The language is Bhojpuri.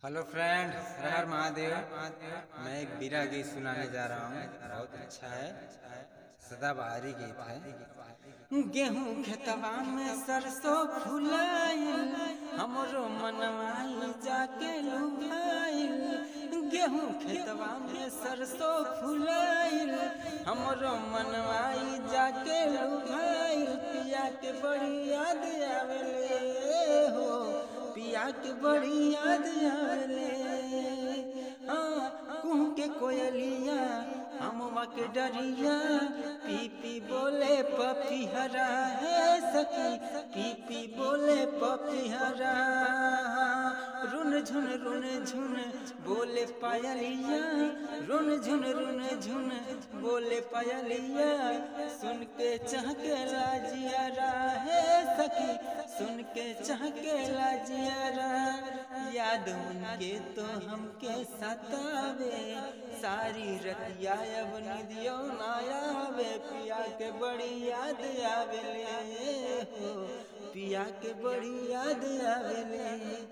हेलो फ्रेंड, हर हर महादेव। मैं एक बिरहा गीत सुनाने जा रहा हूँ। बहुत अच्छा है, सदाबहारी गीत है। गेहूं खेतवा में सरसों फुलाइल, हमरो मनवाई जाके लुभाइल। गेहूं खेतवा में सरसों फुलाइल, हमरो मनवाई जाके लुभाइल। पिया के बड़ी याद आवेले हो, पिया के बड़ी याद आवेले। हाँ, कुह के कोयलिया हमवा के डरिया, पी पी बोले पपीहरा है सखी, पी पी बोले पपीहरा। रुन झुन बोले पायलिया, रुन झुन बोले पायलिया। सुन के चहके लाजियारा है सखी, सुन के चहके लाजियारा। याद उनके तो हमके सतावे, सारी रतिया अब निदियो ना आवे। पिया के बड़ी याद आवेले हो, पिया के बड़ी याद आवेले।